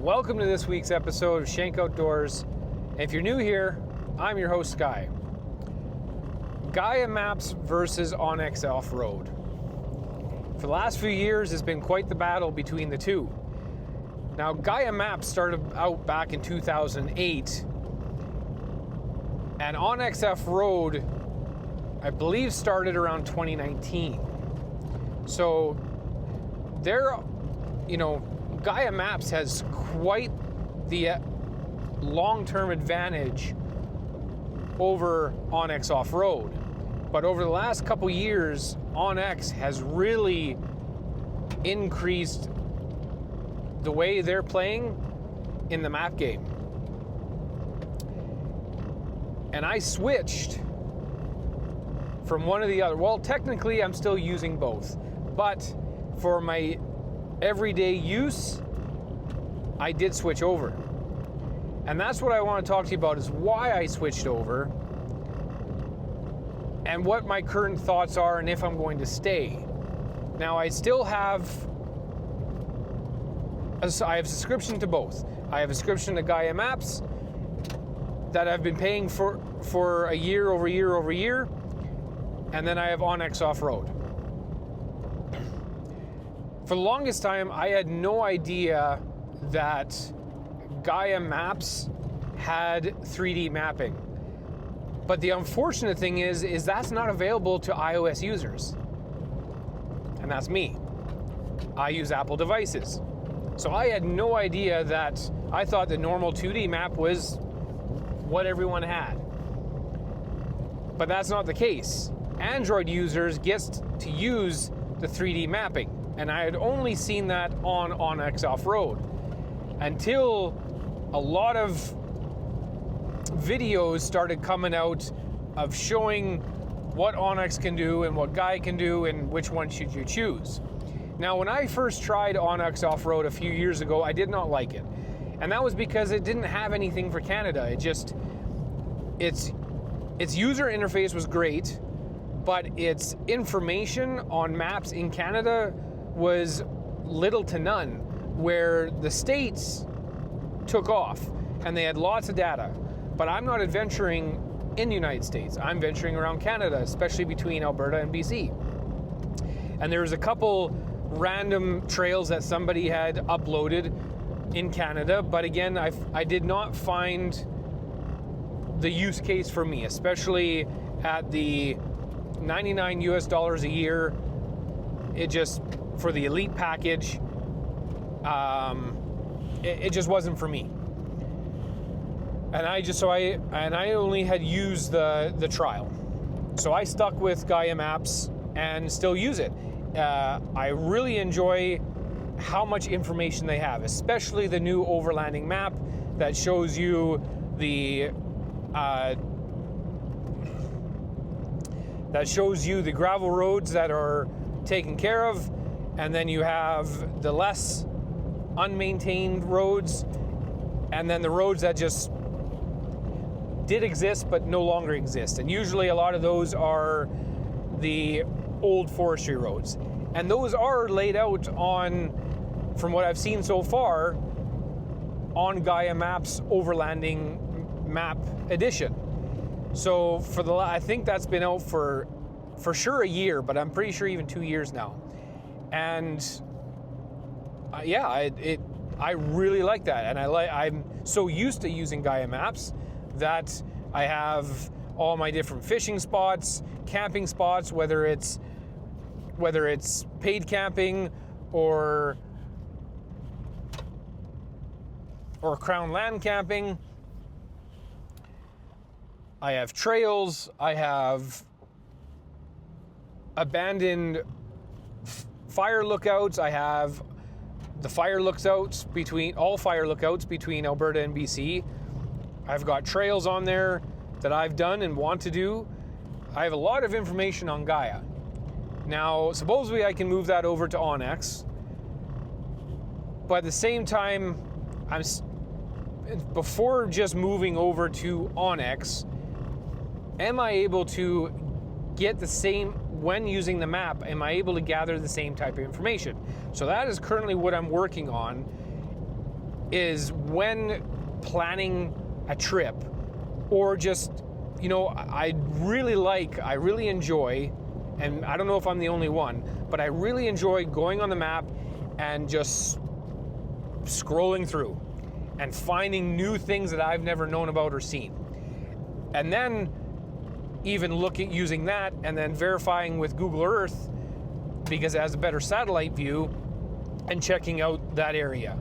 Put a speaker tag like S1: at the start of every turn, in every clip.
S1: Welcome to this week's episode of Shank Outdoors. And if you're new here, I'm your host, Guy. Gaia Maps versus OnX Offroad. For the last few years, it's been quite the battle between the two. Now, Gaia Maps started out back in 2008, and OnX Offroad, I believe, started around 2019. So, Gaia Maps has quite the long-term advantage over OnX Offroad. But over the last couple years, OnX has really increased the way they're playing in the map game. And I switched from one to the other. Well, technically, I'm still using both. But for my everyday use, I did switch over. And that's what I want to talk to you about, is why I switched over and what my current thoughts are and if I'm going to stay. Now, I still have a subscription to both. I have a subscription to Gaia Maps that I've been paying for a year over year, and then I have OnX Offroad. For the longest time, I had no idea that Gaia Maps had 3D mapping. But the unfortunate thing is that's not available to iOS users. And that's me. I use Apple devices. So I had no idea that. I thought the normal 2D map was what everyone had. But that's not the case. Android users get to use the 3D mapping. And I had only seen that on OnX Offroad until a lot of videos started coming out of showing what OnX can do and what Gaia can do and which one should you choose. Now, when I first tried OnX Offroad a few years ago, I did not like it. And that was because it didn't have anything for Canada. Its user interface was great, but its information on maps in Canada was little to none, where the States took off and they had lots of data. But I'm not adventuring in the United States. I'm venturing around Canada, especially between Alberta and BC. And there's a couple random trails that somebody had uploaded in Canada, but again, I did not find the use case for me, especially at the $99 US a year. It just, for the Elite package, it just wasn't for me. And I only had used the trial. So I stuck with Gaia Maps and still use it. I really enjoy how much information they have, especially the new overlanding map that shows you the gravel roads that are taken care of, and then you have the less unmaintained roads, and then the roads that just did exist but no longer exist. And usually a lot of those are the old forestry roads. And those are laid out on, from what I've seen so far, on Gaia Maps Overlanding Map Edition. So I think that's been out for sure a year, but I'm pretty sure even 2 years now. And I really like that. And I'm so used to using Gaia Maps that I have all my different fishing spots, camping spots, whether it's paid camping or crown land camping. I have trails, I have abandoned fire lookouts, I have the fire lookouts between Alberta and BC. I've got trails on there that I've done and want to do. I have a lot of information on Gaia. Now, supposedly I can move that over to OnX, but at the same time, before just moving over to OnX, am I able to get the same, when using the map, am I able to gather the same type of information? So that is currently what I'm working on. is when planning a trip, or just, you know, I really enjoy, and I don't know if I'm the only one, but I really enjoy going on the map and just scrolling through and finding new things that I've never known about or seen. And then even using that and then verifying with Google Earth, because it has a better satellite view, and checking out that area.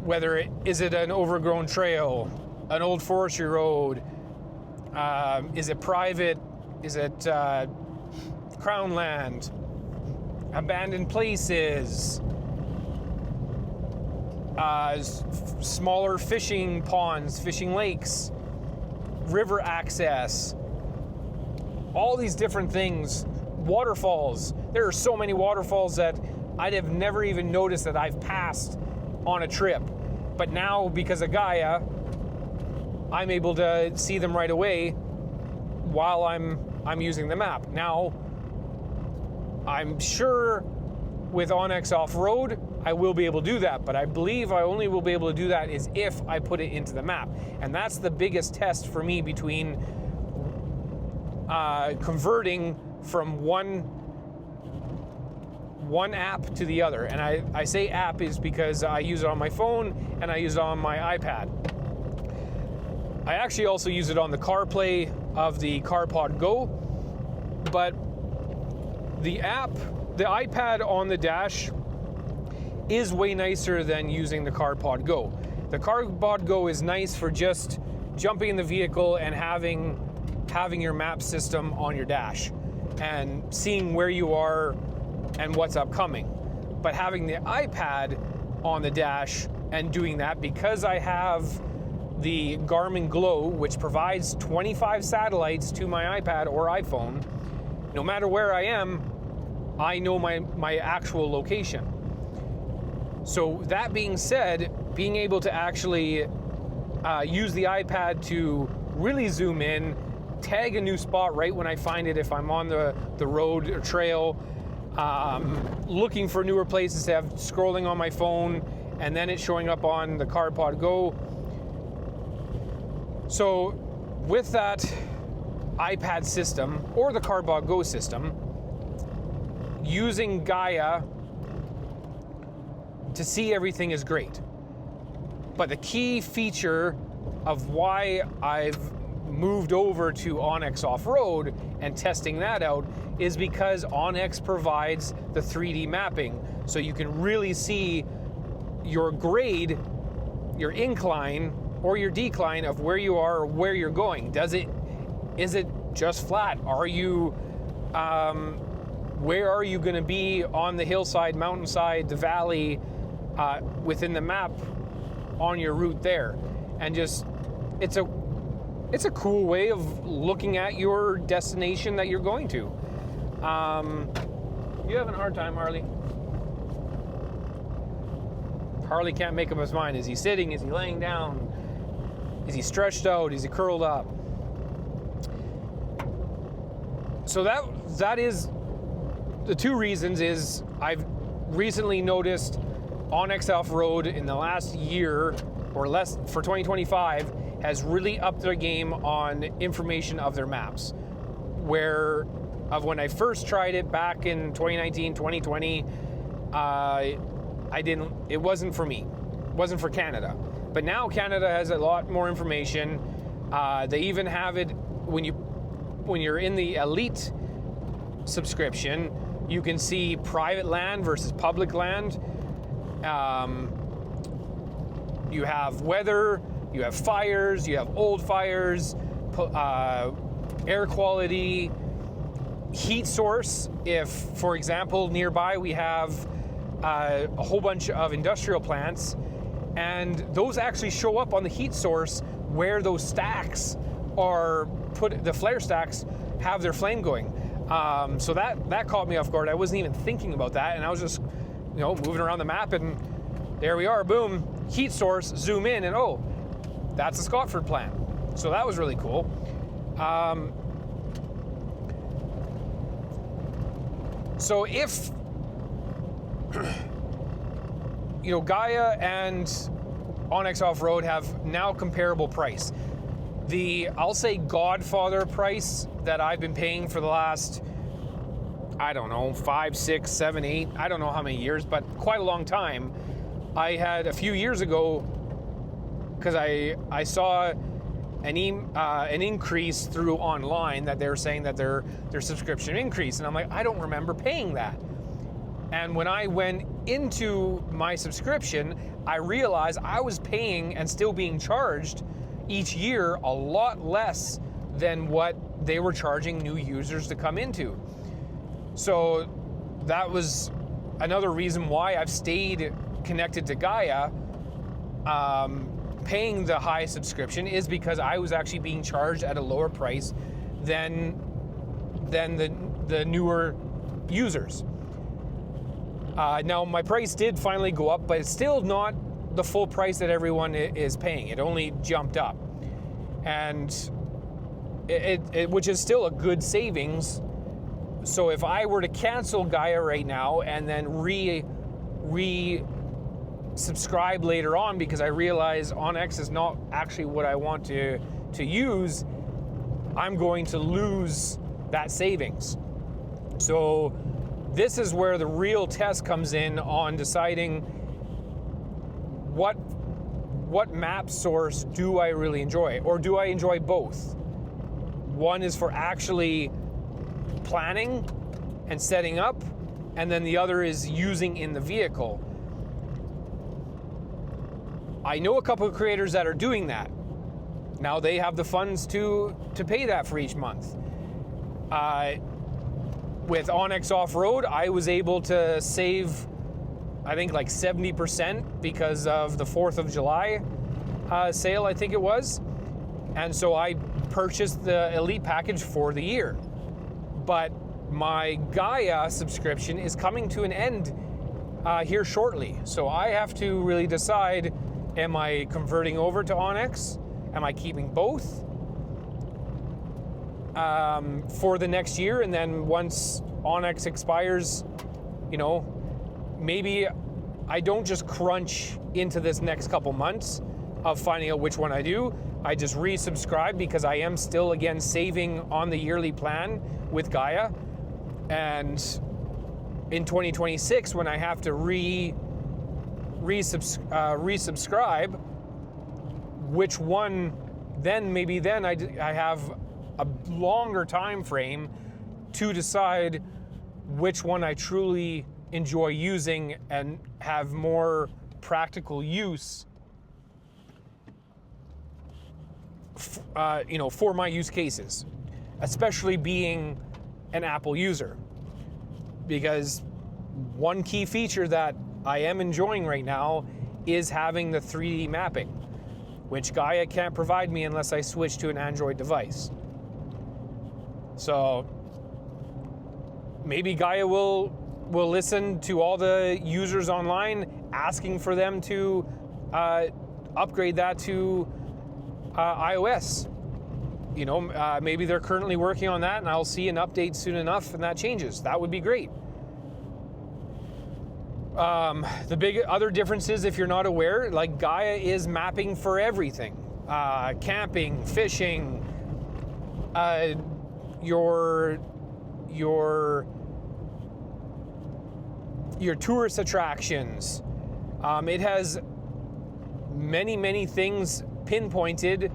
S1: Whether is it an overgrown trail, an old forestry road, is it private, is it crown land, abandoned places, smaller fishing ponds, fishing lakes, river access, all these different things, waterfalls. There are so many waterfalls that I'd have never even noticed that I've passed on a trip. But now, because of Gaia, I'm able to see them right away while I'm using the map. Now, I'm sure with OnX Offroad, I will be able to do that, but I believe I only will be able to do that is if I put it into the map. And that's the biggest test for me between converting from one app to the other. And I say app is because I use it on my phone and I use it on my iPad. I actually also use it on the CarPlay of the CarPod Go, but the iPad on the dash is way nicer than using the CarPod Go. The CarPod Go is nice for just jumping in the vehicle and having your map system on your dash and seeing where you are and what's upcoming. But having the iPad on the dash and doing that, because I have the Garmin Glow, which provides 25 satellites to my iPad or iPhone, no matter where I am, I know my actual location. So that being said, being able to actually use the iPad to really zoom in, tag a new spot right when I find it, if I'm on the road or trail, looking for newer places to have scrolling on my phone, and then it's showing up on the CarPod Go. So with that iPad system or the CarPod Go system, using Gaia to see everything is great. But the key feature of why I've moved over to OnX Offroad and testing that out is because OnX provides the 3D mapping. So you can really see your grade, your incline or your decline of where you are or where you're going. Is it just flat? Are you, where are you gonna be on the hillside, mountainside, the valley, within the map on your route there? And just, it's a cool way of looking at your destination that you're going to. You having a hard time, Harley? Harley can't make up his mind. Is he sitting? Is he laying down? Is he stretched out? Is he curled up? So that is the two reasons. Is I've recently noticed OnX Offroad in the last year or less for 2025 has really upped their game on information of their maps. Where of when I first tried it back in 2019, 2020, it wasn't for me. It wasn't for Canada. But now Canada has a lot more information. They even have it when you're in the Elite subscription, you can see private land versus public land. You have weather, you have fires, you have old fires, air quality, heat source. If, for example, nearby we have a whole bunch of industrial plants, and those actually show up on the heat source where those stacks are put, the flare stacks have their flame going. So that caught me off guard. I wasn't even thinking about that, and I was just, moving around the map, and there we are, boom, heat source, zoom in, and oh, that's a Scotford plant. So that was really cool. So if Gaia and OnX Offroad have now comparable price. I'll say Godfather price that I've been paying for the last, I don't know, 5, 6, 7, 8, I don't know how many years, but quite a long time. I had a few years ago, because I saw an increase through online that they're saying that their subscription increased, and I'm like, I don't remember paying that. And when I went into my subscription, I realized I was paying and still being charged each year a lot less than what they were charging new users to come into. So that was another reason why I've stayed connected to Gaia. Paying the high subscription is because I was actually being charged at a lower price than the newer users. Now my price did finally go up, but it's still not the full price that everyone is paying. It only jumped up, and it which is still a good savings. So if I were to cancel Gaia right now and then subscribe later on because I realize OnX is not actually what I want to use, I'm going to lose that savings. So this is where the real test comes in on deciding what map source do I really enjoy, or do I enjoy both? One is for actually planning and setting up, and then the other is using in the vehicle. I know a couple of creators that are doing that. Now they have the funds to pay that for each month. With OnX Offroad, I was able to save, I think, like 70% because of the 4th of July sale, I think it was. And so I purchased the Elite package for the year. But my Gaia subscription is coming to an end here shortly. So I have to really decide, am I converting over to OnX? Am I keeping both for the next year? And then once OnX expires, maybe I don't just crunch into this next couple months of finding out which one I do. I just resubscribe because I am still, again, saving on the yearly plan with Gaia. And in 2026, when I have to resubscribe, which one, then I have a longer time frame to decide which one I truly enjoy using and have more practical use for my use cases, especially being an Apple user. Because one key feature that I am enjoying right now is having the 3D mapping, which Gaia can't provide me unless I switch to an Android device. So maybe Gaia will listen to all the users online asking for them to upgrade that to iOS. Maybe they're currently working on that, and I'll see an update soon enough and that changes. That would be great. The big other difference is, if you're not aware, like, Gaia is mapping for everything. Camping, fishing, your tourist attractions. It has many things pinpointed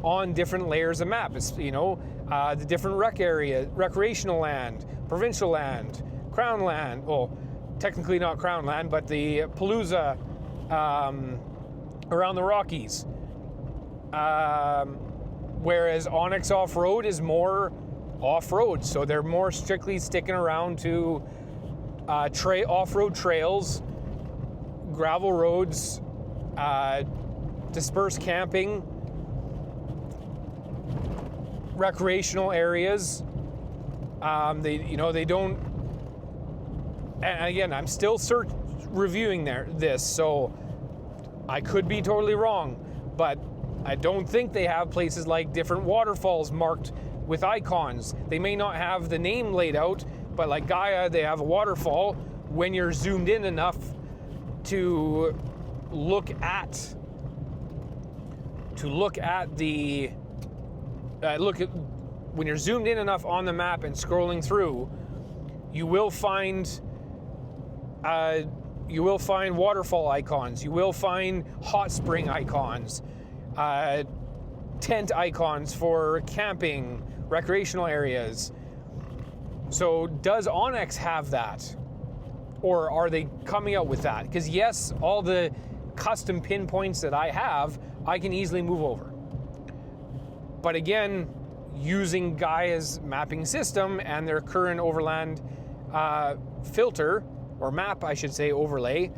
S1: on different layers of map. It's, the different recreational land, provincial land, crown land. Well, technically not crown land, but the Palooza around the Rockies. Whereas OnX Offroad is more off-road, so they're more strictly sticking around to off-road trails, gravel roads, dispersed camping, recreational areas. They don't. And again, I'm still reviewing this, so I could be totally wrong, but I don't think they have places like different waterfalls marked with icons. They may not have the name laid out, but like Gaia, they have a waterfall. When you're zoomed in enough to look at the when you're zoomed in enough on the map and scrolling through, you will find waterfall icons, you will find hot spring icons, tent icons for camping, recreational areas. So does OnX have that? Or are they coming out with that? Because yes, all the custom pinpoints that I have, I can easily move over. But again, using Gaia's mapping system and their current overland filter, or map I should say, overlay,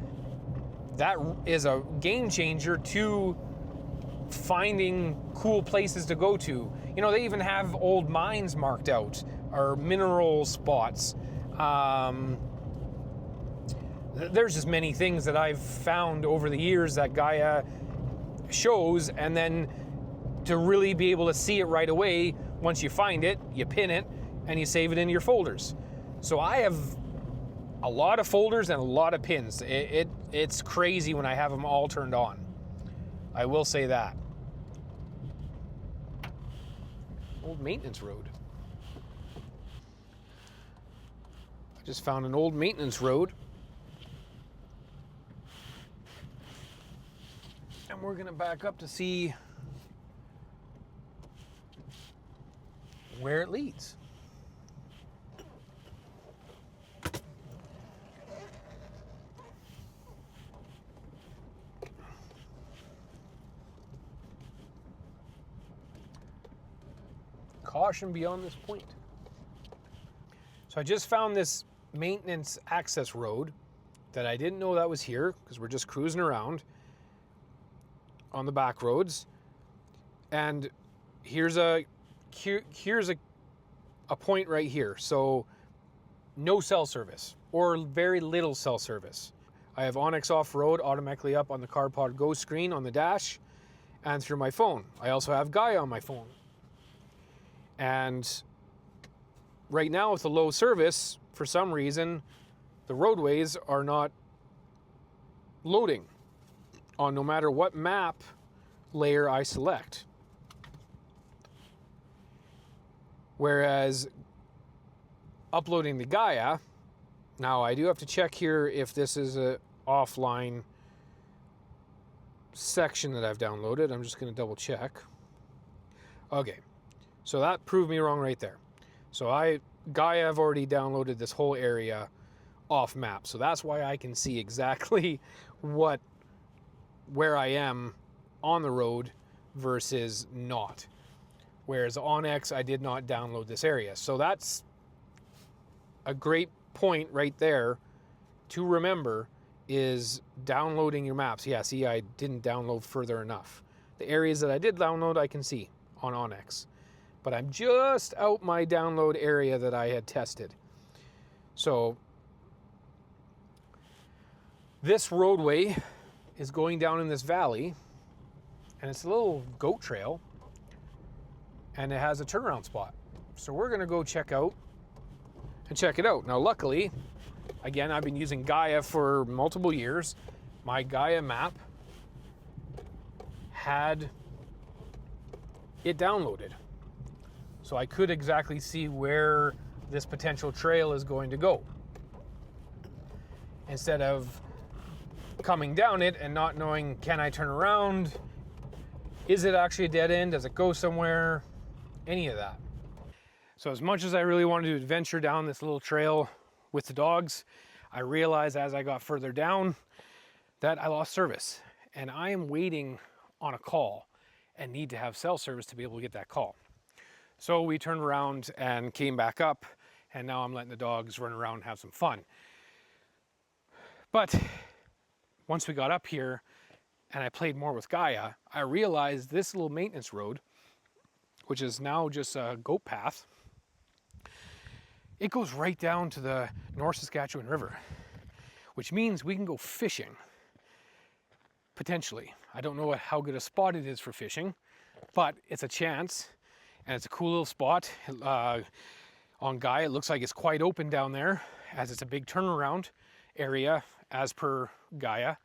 S1: that is a game changer to finding cool places to go to. You know, they even have old mines marked out, or mineral spots. There's just many things that I've found over the years that Gaia shows, and then to really be able to see it right away, once you find it, you pin it, and you save it into your folders. So I have a lot of folders and a lot of pins. It's crazy when I have them all turned on. I will say that. Old maintenance road. I just found an old maintenance road. And we're gonna back up to see where it leads. Caution beyond this point. So I just found this maintenance access road that I didn't know that was here, because we're just cruising around on the back roads. And here's a point right here. So no cell service, or very little cell service. I have OnX Offroad automatically up on the CarPod Go screen on the dash and through my phone. I also have Gaia on my phone. And right now with the low service, for some reason, the roadways are not loading on no matter what map layer I select. Whereas uploading the Gaia, now I do have to check here if this is a offline section that I've downloaded. I'm just going to double check. Okay, so that proved me wrong right there. So Gaia, I've already downloaded this whole area off map, so that's why I can see exactly where I am on the road versus not. Whereas OnX, I did not download this area. So that's a great point right there to remember, is downloading your maps. Yeah, see, I didn't download further enough. The areas that I did download, I can see on OnX. But I'm just out my download area that I had tested. So this roadway is going down in this valley, and it's a little goat trail, and it has a turnaround spot. So we're gonna go check it out. Now luckily, again, I've been using Gaia for multiple years. My Gaia map had it downloaded. So I could exactly see where this potential trail is going to go. Instead of coming down it and not knowing, can I turn around? Is it actually a dead end? Does it go somewhere? Any of that. So as much as I really wanted to adventure down this little trail with the dogs, I realized as I got further down that I lost service. And I am waiting on a call and need to have cell service to be able to get that call. So we turned around and came back up, and now I'm letting the dogs run around and have some fun. But once we got up here and I played more with Gaia, I realized this little maintenance road, which is now just a goat path, it goes right down to the North Saskatchewan River, which means we can go fishing, potentially. I don't know how good a spot it is for fishing, but it's a chance. And it's a cool little spot. On Gaia, it looks like it's quite open down there, as it's a big turnaround area as per Gaia.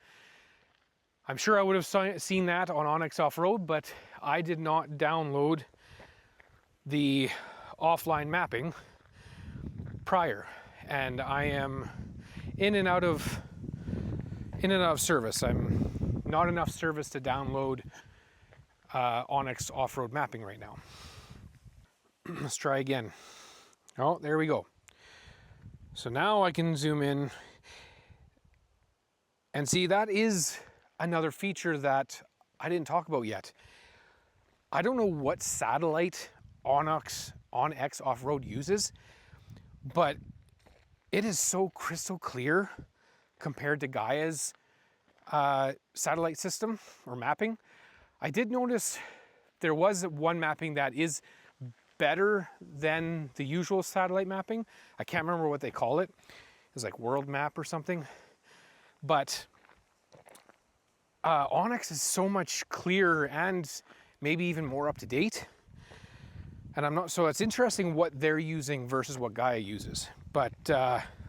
S1: I'm sure I would have seen that on OnX Offroad, but I did not download the offline mapping prior, and I am in and out of service. I'm not enough service to download OnX Offroad mapping right now. Let's try again. Oh, there we go. So now I can zoom in and see that is another feature that I didn't talk about yet. I don't know what satellite OnX Offroad uses, but it is so crystal clear compared to Gaia's satellite system or mapping. I did notice there was one mapping that is better than the usual satellite mapping. I can't remember what they call it. It's like World Map or something. But OnX is so much clearer and maybe even more up to date. And I'm not, so it's interesting what they're using versus what Gaia uses. But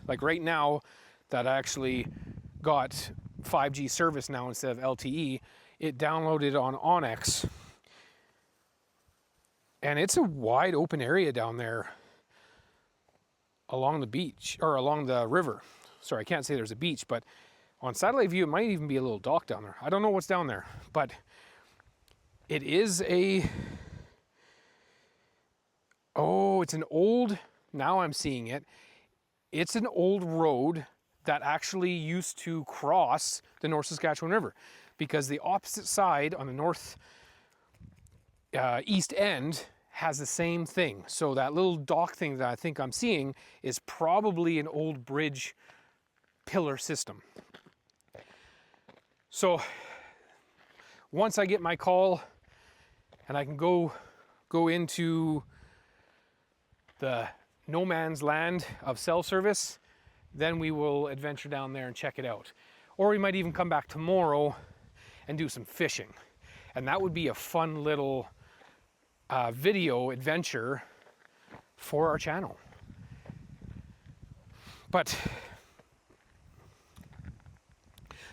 S1: like right now that I actually got 5G service now instead of LTE, it downloaded on OnX. And it's a wide open area down there along the beach, or along the river. Sorry, I can't say there's a beach, but on satellite view, it might even be a little dock down there. I don't know what's down there, but it is it's an old, now I'm seeing it. It's an old road that actually used to cross the North Saskatchewan River, because the opposite side on the north east end has the same thing. So that little dock thing that I think I'm seeing is probably an old bridge pillar system. So once I get my call and I can go into the no man's land of cell service, then we will adventure down there and check it out. Or we might even come back tomorrow and do some fishing. And that would be a fun little video adventure for our channel. But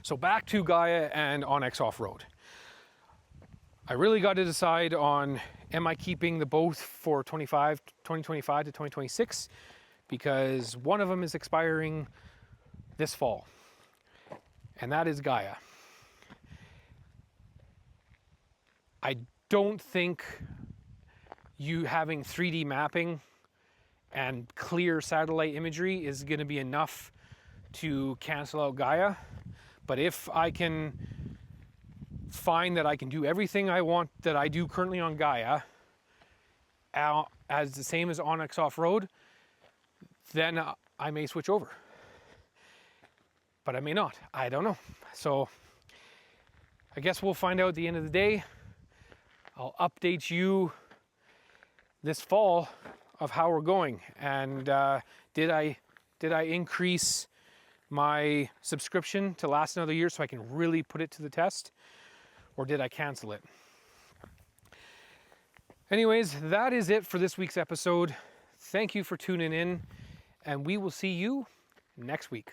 S1: so back to Gaia and OnX Offroad. I really got to decide on, am I keeping the both for 2025 to 2026, because one of them is expiring this fall, and that is Gaia. I don't think you having 3D mapping and clear satellite imagery is going to be enough to cancel out Gaia. But if I can find that I can do everything I want that I do currently on Gaia as the same as OnX Offroad, then I may switch over. But I may not. I don't know. So I guess we'll find out at the end of the day. I'll update you this fall of how we're going, and did I increase my subscription to last another year so I can really put it to the test, or did I cancel it? Anyways, that is it for this week's episode. Thank you for tuning in, and we will see you next week.